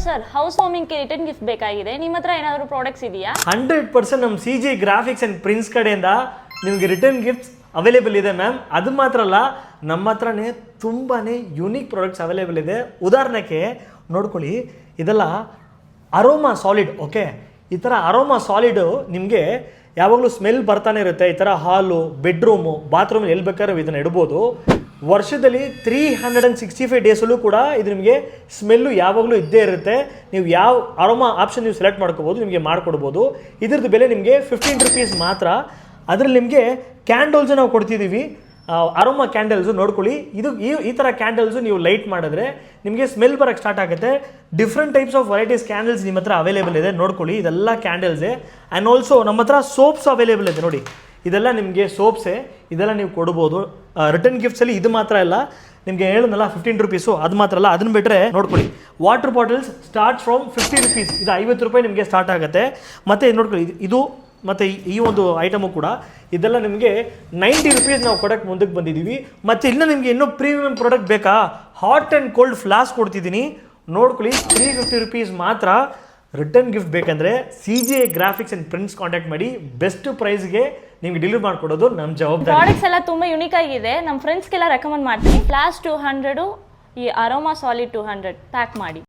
Sir house ವಾರ್ಮಿಂಗ್ಗೆ return gift ಬೇಕಾಗಿದೆ, ನಿಮ್ಮ ಹತ್ರ ಏನಾದರೂ ಪ್ರಾಡಕ್ಟ್ಸ್ ಇದೆಯಾ? 100% ನಮ್ಮ CJ ಗ್ರಾಫಿಕ್ಸ್ ಆ್ಯಂಡ್ ಪ್ರಿಂಟ್ಸ್ ಕಡೆಯಿಂದ ನಿಮಗೆ ರಿಟರ್ನ್ ಗಿಫ್ಟ್ಸ್ ಅವೈಲೇಬಲ್ ಇದೆ ಮ್ಯಾಮ್. ಅದು ಮಾತ್ರ ಅಲ್ಲ, ನಮ್ಮ ಹತ್ರನೇ ತುಂಬಾ ಯುನೀಕ್ ಪ್ರಾಡಕ್ಟ್ಸ್ ಅವೈಲೇಬಲ್ ಇದೆ. ಉದಾಹರಣೆಗೆ ನೋಡ್ಕೊಳ್ಳಿ, ಇದೆಲ್ಲ ಅರೋಮಾ ಸಾಲಿಡ್. ಓಕೆ, ಈ ಥರ ಅರೋಮಾ ಸಾಲಿಡು ನಿಮಗೆ ಯಾವಾಗಲೂ ಸ್ಮೆಲ್ ಬರ್ತಾನೆ ಇರುತ್ತೆ. ಈ ಥರ ಹಾಲು, ಬೆಡ್ರೂಮು, ಬಾತ್ರೂಮ್ ಎಲ್ಲಿ ಬೇಕಾದ್ರೂ ಇದನ್ನು ಇಡ್ಬೋದು. ವರ್ಷದಲ್ಲಿ 365 ಡೇಸಲ್ಲೂ ಕೂಡ ಇದು ನಿಮಗೆ ಸ್ಮೆಲ್ಲು ಯಾವಾಗಲೂ ಇದ್ದೇ ಇರುತ್ತೆ. ನೀವು ಯಾವ ಅರೋಮಾ ಆಪ್ಷನ್ ನೀವು ಸೆಲೆಕ್ಟ್ ಮಾಡ್ಕೋಬೋದು, ನಿಮಗೆ ಮಾಡಿಕೊಡ್ಬೋದು. ಇದ್ರದ್ದು ಬೆಲೆ ನಿಮಗೆ 15 rupees ಮಾತ್ರ. ಅದರಲ್ಲಿ ನಿಮಗೆ ಕ್ಯಾಂಡಲ್ಸು ನಾವು ಕೊಡ್ತಿದ್ದೀವಿ, ಅರೋಮಾ ಕ್ಯಾಂಡಲ್ಸು. ನೋಡ್ಕೊಳ್ಳಿ, ಇದು ಈ ಥರ ಕ್ಯಾಂಡಲ್ಸು ನೀವು ಲೈಟ್ ಮಾಡಿದ್ರೆ ನಿಮಗೆ ಸ್ಮೆಲ್ ಬರೋಕ್ಕೆ ಸ್ಟಾರ್ಟ್ ಆಗುತ್ತೆ. Different types of varieties candles ನಿಮ್ಮ ಹತ್ರ ಅವೈಲೇಬಲ್ ಇದೆ. ನೋಡ್ಕೊಳ್ಳಿ, ಇದೆಲ್ಲ ಕ್ಯಾಂಡಲ್ಸೇ. ಆ್ಯಂಡ್ ಆಲ್ಸೋ ನಮ್ಮ ಹತ್ರ ಸೋಪ್ಸ್ ಅವೈಲೇಬಲ್ ಇದೆ. ನೋಡಿ, ಇದೆಲ್ಲ ನಿಮಗೆ ಸೋಪ್ಸೇ, ಇದೆಲ್ಲ ನೀವು ಕೊಡ್ಬೋದು. ರಿಟರ್ನ್ ಗಿಫ್ಟ್ಸಲ್ಲಿ ಇದು ಮಾತ್ರ ಇಲ್ಲ, ನಿಮಗೆ ಹೇಳಿದ್ನಲ್ಲ 15 rupees, ಅದು ಮಾತ್ರ ಅಲ್ಲ. ಅದನ್ನು ಬಿಟ್ಟರೆ ನೋಡ್ಕೊಳ್ಳಿ, water bottles start from 50 rupees, ಇದು 50 ರೂಪಾಯಿ ನಿಮಗೆ ಸ್ಟಾರ್ಟ್ ಆಗುತ್ತೆ. ಮತ್ತು ನೋಡ್ಕೊಳ್ಳಿ, ಇದು ಮತ್ತು ಈ ಒಂದು ಐಟಮು ಕೂಡ ಇದೆಲ್ಲ ನಿಮಗೆ 90 rupees ನಾವು ಕೊಡೋಕ್ಕೆ ಮುಂದಕ್ಕೆ ಬಂದಿದ್ದೀವಿ. ಮತ್ತು ಇನ್ನು ನಿಮಗೆ ಇನ್ನೂ ಪ್ರೀಮಿಯಂ ಪ್ರಾಡಕ್ಟ್ ಬೇಕಾ, ಹಾಟ್ ಆ್ಯಂಡ್ ಕೋಲ್ಡ್ ಫ್ಲಾಸ್ಕ್ ಕೊಡ್ತಿದ್ದೀನಿ. ನೋಡ್ಕೊಳ್ಳಿ, 350 rupees ಮಾತ್ರ. ರಿಟರ್ನ್ ಗಿಫ್ಟ್ ಬೇಕಂದರೆ CJ graphics and prints contact ಮಾಡಿ. ಬೆಸ್ಟ್ ಪ್ರೈಸ್ಗೆ ನಿಮಗೆ ಡೆಲಿವರಿ ಮಾಡಿಕೊಡೋದು ನಮ್ಮ ಜವಾಬ್ದಾರಿ. ಪ್ರಾಡಕ್ಟ್ಸ್ ಎಲ್ಲ ತುಂಬ ಯುನೀಕ್ ಆಗಿದೆ. ನಮ್ಮ ಫ್ರೆಂಡ್ಸ್ಗೆಲ್ಲ ರೆಕಮೆಂಡ್ ಮಾಡ್ತೀನಿ. ಫ್ಲಾಶ್ 200, ಈ ಅರೋಮಾ ಸಾಲಿಡ್ 200 ಪ್ಯಾಕ್ ಮಾಡಿ.